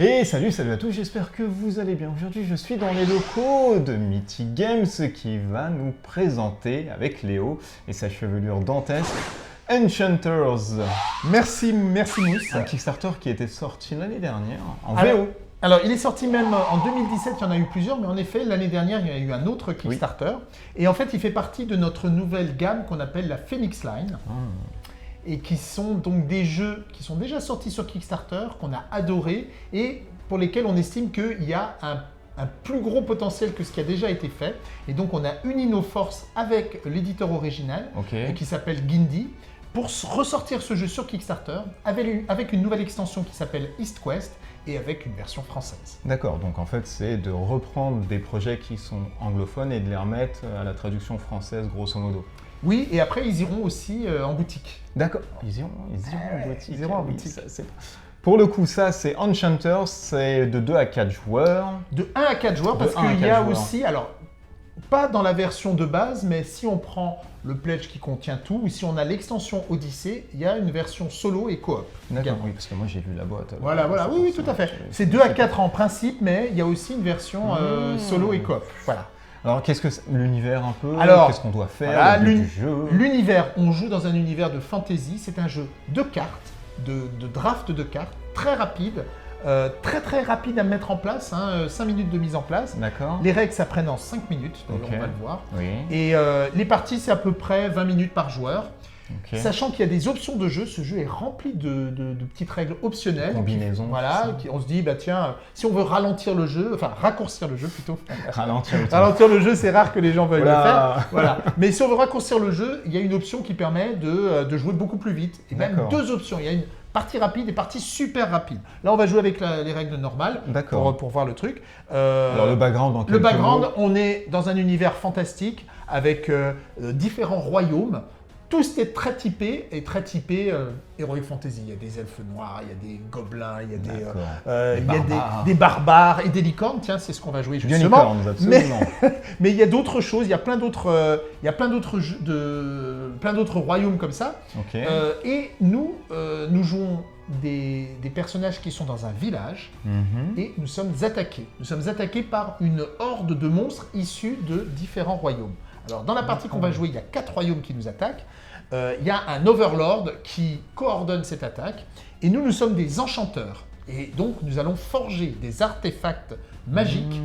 Et salut à tous, j'espère que vous allez bien. Aujourd'hui, je suis dans les locaux de Mythic Games qui va nous présenter, avec Léo et sa chevelure dantesque, Enchanters. Merci Mousse. Un Kickstarter qui était sorti l'année dernière en VO. Alors, il est sorti même en 2017, il y en a eu plusieurs, mais en effet, l'année dernière, il y a eu un autre Kickstarter. Oui. Et en fait, il fait partie de notre nouvelle gamme qu'on appelle la Phoenix Line. Et qui sont donc des jeux qui sont déjà sortis sur Kickstarter, qu'on a adorés et pour lesquels on estime qu'il y a un plus gros potentiel que ce qui a déjà été fait. Et donc, on a uni nos forces avec l'éditeur original qui s'appelle Guindy pour ressortir ce jeu sur Kickstarter avec une nouvelle extension qui s'appelle East Quest et avec une version française. D'accord, donc en fait c'est de reprendre des projets qui sont anglophones et de les remettre à la traduction française grosso modo. Oui, et après ils iront aussi en boutique. D'accord, ils iront en boutique. Ils iront en boutique. Pour le coup, ça c'est Enchanters, c'est de 2 à 4 joueurs. De 1 à 4 joueurs parce qu'il y a aussi, alors pas dans la version de base, mais si on prend le pledge qui contient tout, ou si on a l'extension Odyssey, il y a une version solo et coop. D'accord, oui, parce que moi j'ai lu la boîte. Voilà, oui, tout à fait. C'est 2 à 4 en principe, mais il y a aussi une version solo et coop. Voilà. Alors, qu'est-ce que l'univers un peu? Qu'est-ce qu'on doit faire? Voilà, l'univers, on joue dans un univers de fantasy. C'est un jeu de cartes, de draft de cartes, très rapide. Très rapide à mettre en place, 5 minutes de mise en place. D'accord. Les règles, ça prend en 5 minutes, on va le voir. Oui. Et les parties, c'est à peu près 20 minutes par joueur. Sachant qu'il y a des options de jeu, ce jeu est rempli de petites règles optionnelles. Combinaisons. Voilà, on se dit, bah tiens, si on veut ralentir le jeu, enfin raccourcir le jeu plutôt. Ralentir le jeu, c'est rare que les gens veuillent le faire. Voilà. Mais si on veut raccourcir le jeu, il y a une option qui permet de jouer beaucoup plus vite. Et même 2 options. Il y a une partie rapide et partie super rapide. Là, on va jouer avec les règles normales pour voir le truc. Alors, le background, dans quelques mots. On est dans un univers fantastique avec différents royaumes. Tout ce qui est très typé Heroic Fantasy. Il y a des elfes noirs, il y a des gobelins, il y a des barbares et des licornes. Tiens, c'est ce qu'on va jouer justement. Mais il y a d'autres choses, il y a plein d'autres royaumes comme ça. Et nous jouons des personnages qui sont dans un village et nous sommes attaqués. Nous sommes attaqués par une horde de monstres issus de différents royaumes. Alors, dans la partie qu'on va jouer, il y a 4 royaumes qui nous attaquent. Il y a un overlord qui coordonne cette attaque. Et nous sommes des enchanteurs. Et donc, nous allons forger des artefacts magiques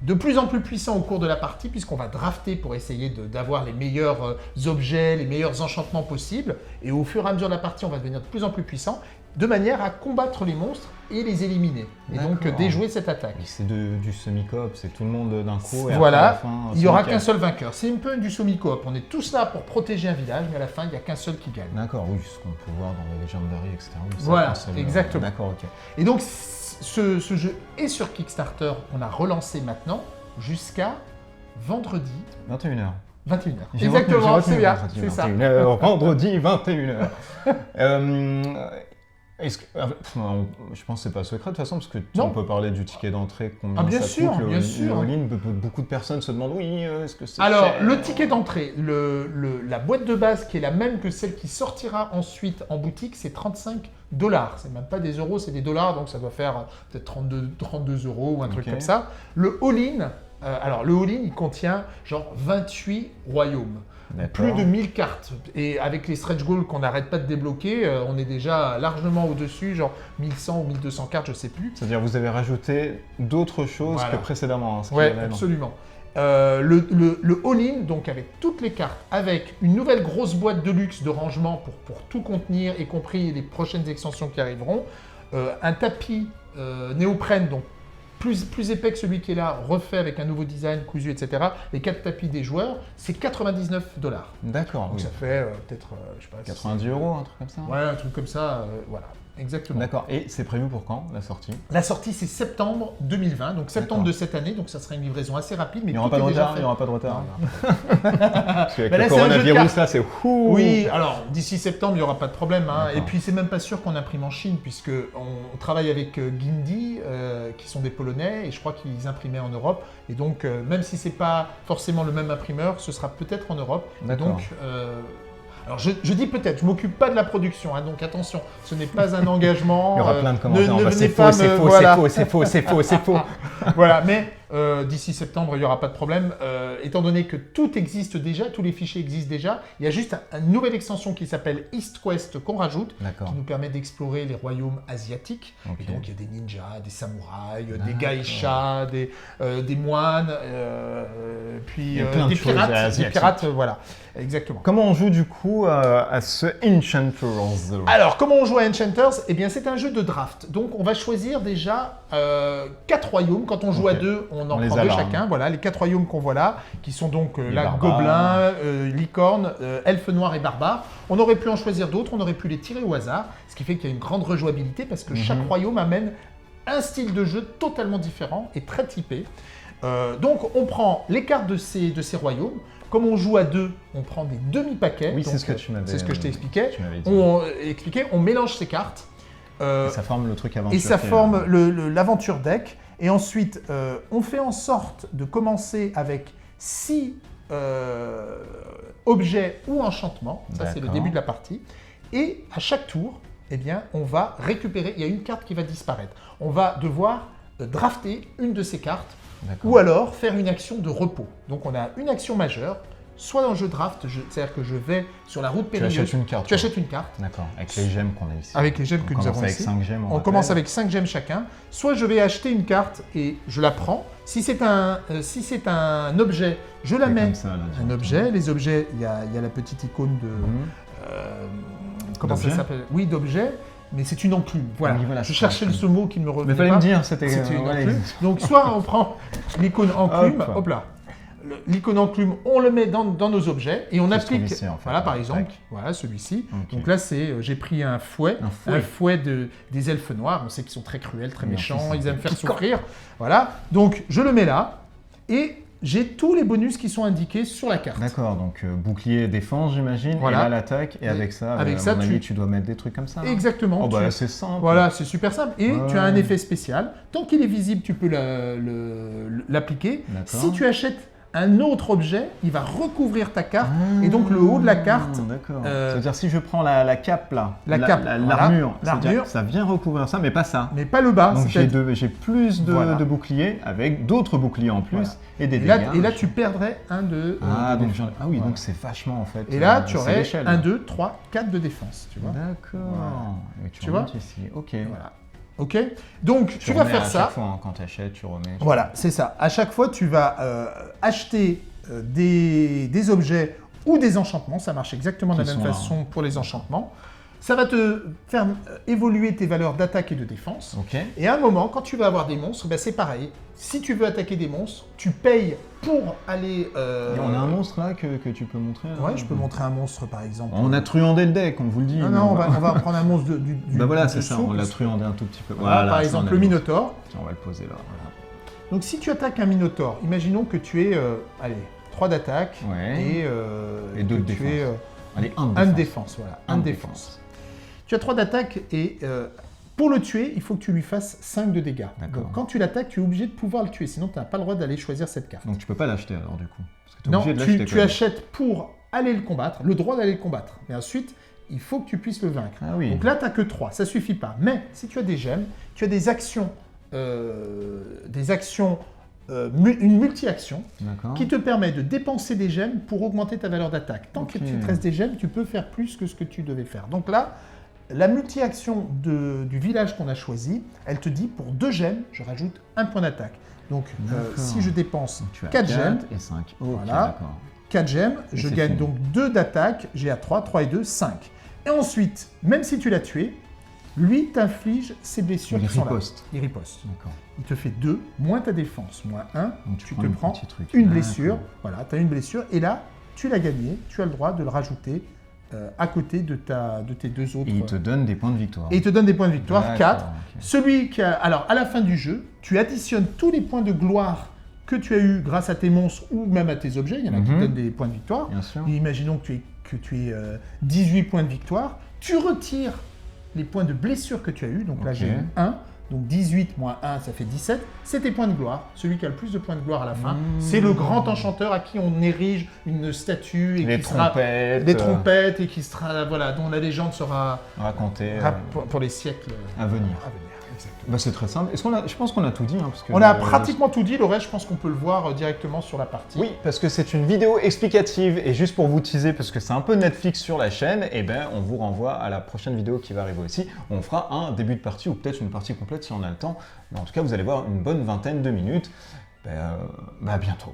de plus en plus puissants au cours de la partie, puisqu'on va drafter pour essayer d'avoir les meilleurs objets, les meilleurs enchantements possibles. Et au fur et à mesure de la partie, on va devenir de plus en plus puissant, de manière à combattre les monstres et les éliminer. Et donc déjouer cette attaque. C'est du semi-coop, c'est tout le monde d'un coup. Et voilà, à la fin, il n'y aura qu'un seul vainqueur. C'est un peu du semi-coop. On est tous là pour protéger un village, mais à la fin, il n'y a qu'un seul qui gagne. D'accord, oui, ce qu'on peut voir dans les Legendary, etc. Voilà, exactement. D'accord, ok. Et donc, ce jeu est sur Kickstarter. On a relancé maintenant jusqu'à vendredi. 21h. 21h. Exactement, c'est bien, c'est ça. Vendredi, 21h. Je pense que c'est pas secret de toute façon, parce que on peut parler du ticket d'entrée, combien bien ça sûr, coûte, bien sûr. Beaucoup de personnes se demandent, est-ce que c'est Alors, cher? le ticket d'entrée, la boîte de base qui est la même que celle qui sortira ensuite en boutique, c'est 35 $. C'est même pas des euros, c'est des dollars, donc ça doit faire peut-être 32 € ou un truc comme ça. Le all-in, il contient genre 28 royaumes. Plus de 1000 cartes. Et avec les stretch goals qu'on n'arrête pas de débloquer, on est déjà largement au-dessus, genre 1100 ou 1200 cartes, je ne sais plus. C'est-à-dire vous avez rajouté d'autres choses que précédemment. Oui, absolument. Le all-in, donc avec toutes les cartes, avec une nouvelle grosse boîte de luxe de rangement pour tout contenir, y compris les prochaines extensions qui arriveront, un tapis néoprène, donc plus épais que celui qui est là, refait avec un nouveau design, cousu, etc. Les 4 tapis des joueurs, c'est 99 $. D'accord. Donc ça fait peut-être, je sais pas... 90 €, un truc comme ça. Ouais, un truc comme ça, voilà. Exactement. D'accord. Et c'est prévu pour quand, la sortie? La sortie, c'est septembre 2020, donc septembre de cette année, donc ça sera une livraison assez rapide. Mais il n'y aura pas de retard. Il n'y aura pas de retard. Parce qu'avec le coronavirus, là, c'est fou. Oui, alors d'ici septembre, il n'y aura pas de problème. Et puis, c'est même pas sûr qu'on imprime en Chine, puisqu'on travaille avec Guindy, qui sont des Polonais, et je crois qu'ils imprimaient en Europe. Et donc, même si ce n'est pas forcément le même imprimeur, ce sera peut-être en Europe. Donc, Alors je dis peut-être, je m'occupe pas de la production, hein, donc attention, ce n'est pas un engagement. Il y aura plein de commentaires. Ne c'est venez pas faux, me... c'est voilà. faux, c'est faux, c'est faux, c'est faux. Voilà, mais d'ici septembre, il n'y aura pas de problème. Étant donné que tout existe déjà, tous les fichiers existent déjà, il y a juste une nouvelle extension qui s'appelle EastQuest qu'on rajoute, qui nous permet d'explorer les royaumes asiatiques. Et donc, il y a des ninjas, des samouraïs, des geishas, des moines, puis des pirates, voilà. Exactement. Comment on joue du coup à ce Enchanters? Alors, comment on joue à Enchanters? Eh bien, c'est un jeu de draft. Donc, on va choisir déjà 4 royaumes. Quand on joue à 2, on en prend 2 chacun. Voilà, les 4 royaumes qu'on voit là, qui sont donc gobelins, licornes, elfes noirs et barbares. On aurait pu en choisir d'autres, on aurait pu les tirer au hasard, ce qui fait qu'il y a une grande rejouabilité parce que chaque royaume amène un style de jeu totalement différent et très typé. Donc, on prend les cartes de ces royaumes. Comme on joue à 2, on prend des demi-paquets. Oui, c'est ce que tu m'avais. C'est ce que je t'ai expliqué. Dit. On mélange ces cartes. Et ça forme le truc aventure. Et ça forme l'aventure deck. Et ensuite, on fait en sorte de commencer avec 6 objets ou enchantements. Ça, c'est le début de la partie. Et à chaque tour, eh bien, on va récupérer. Il y a une carte qui va disparaître. On va devoir drafter une de ces cartes. Ou alors faire une action de repos. Donc on a une action majeure, soit dans le jeu draft, c'est-à-dire que je vais sur la route périneuse. Tu achètes une carte. Tu achètes une carte. D'accord, avec les gemmes qu'on a ici. Avec les gemmes que nous avons ici. On commence avec 5 gemmes chacun. Soit je vais acheter une carte et je la prends. Si c'est un objet, je la mets. Ça, là, un objet. Les objets, il y a la petite icône de... comment ça s'appelle? Oui, d'objet. Mais c'est une enclume. Voilà. Oui, voilà, je cherchais ce mot qui ne me revenait pas. Mais fallait me dire, c'était une enclume. Donc, soit on prend l'icône enclume, hop là. L'icône enclume, on le met dans nos objets et on applique. Ici, en fait, voilà, par exemple, voilà celui-ci. Okay. Donc là, j'ai pris un fouet des elfes noirs. On sait qu'ils sont très cruels, très méchants. Ils aiment faire souffrir. Voilà. Donc, je le mets là et j'ai tous les bonus qui sont indiqués sur la carte. D'accord, donc bouclier, défense, j'imagine, et là l'attaque, et avec ça, tu dois mettre des trucs comme ça. Exactement. Oh bah c'est simple. Voilà, c'est super simple. Et tu as un effet spécial. Tant qu'il est visible, tu peux l'appliquer. Si tu achètes un autre objet, il va recouvrir ta carte, et donc le haut de la carte... D'accord. C'est-à-dire si je prends la cape là, l'armure, ça vient recouvrir ça, mais pas ça. Mais pas le bas. Donc j'ai plus de boucliers, avec d'autres boucliers en plus, et des dégâts. Et là tu perdrais un de... donc c'est vachement en fait... Et là tu aurais 1, 2, 3, 4 de défense, tu vois. D'accord. Voilà. Tu vois ici, ok. Voilà. Ok, donc tu vas faire ça. À chaque fois, hein, quand tu achètes, tu remets. Voilà, c'est ça. À chaque fois, tu vas acheter des objets ou des enchantements. Ça marche exactement de la même façon pour les enchantements. Ça va te faire évoluer tes valeurs d'attaque et de défense. Okay. Et à un moment, quand tu vas avoir des monstres, ben c'est pareil. Si tu veux attaquer des monstres, tu payes pour aller... On a un monstre là que tu peux montrer là. Ouais, je peux montrer un monstre par exemple. On a truandé le deck, on vous le dit. Non, on va prendre un monstre du bah voilà, c'est ça, on l'a truandé un tout petit peu. Voilà, par exemple le Minotaure. Tiens, on va le poser là. Voilà. Donc si tu attaques un Minotaure, imaginons que tu aies 3 d'attaque et 2 de défense. Allez, 1 de défense, voilà. 1 de défense. Tu as 3 d'attaque et pour le tuer, il faut que tu lui fasses 5 de dégâts. Donc quand tu l'attaques, tu es obligé de pouvoir le tuer, sinon tu n'as pas le droit d'aller choisir cette carte. Donc tu peux pas l'acheter alors du coup? Parce que non, tu achètes pour aller le combattre, le droit d'aller le combattre. Et ensuite, il faut que tu puisses le vaincre. Ah oui. Donc là, tu n'as que 3, ça suffit pas. Mais si tu as des gemmes, tu as des actions, une multi-action qui te permet de dépenser des gemmes pour augmenter ta valeur d'attaque. Tant que tu te restes des gemmes, tu peux faire plus que ce que tu devais faire. Donc là, la multi-action du village qu'on a choisi, elle te dit pour 2 gemmes, je rajoute 1 point d'attaque. Donc si je dépense 4 gemmes, et 5. Voilà, 4 gemmes, je gagne donc 2 d'attaque, j'ai à 3, 3 et 2, 5. Et ensuite, même si tu l'as tué, lui t'inflige ses blessures qui sont là. Il riposte. Il te fait 2, moins ta défense, moins 1, donc tu te prends une blessure. Voilà, tu as une blessure, et là, tu l'as gagné, tu as le droit de le rajouter à côté de tes 2 autres... Et il te donne des points de victoire. Et il te donne des points de victoire, 4. Celui qui a... Alors, à la fin du jeu, tu additionnes tous les points de gloire que tu as eu grâce à tes monstres ou même à tes objets. Il y en a qui donnent des points de victoire. Bien sûr. Et imaginons que tu aies 18 points de victoire. Tu retires les points de blessure que tu as eu. Donc là, j'ai eu 1. Donc 18 moins 1, ça fait 17. C'est tes points de gloire. Celui qui a le plus de points de gloire à la fin, c'est le grand enchanteur à qui on érige une statue. Et les trompettes. Des trompettes et qui sera, voilà, dont la légende sera racontée pour les siècles à venir. Exactement. Bah, c'est très simple. Je pense qu'on a tout dit. Hein, parce que on a pratiquement tout dit. Le reste, je pense qu'on peut le voir directement sur la partie. Oui, parce que c'est une vidéo explicative. Et juste pour vous teaser, parce que c'est un peu Netflix sur la chaîne, et ben, on vous renvoie à la prochaine vidéo qui va arriver aussi. On fera un début de partie ou peut-être une partie complète si on a le temps. Mais en tout cas, vous allez voir une bonne vingtaine de minutes. À bientôt.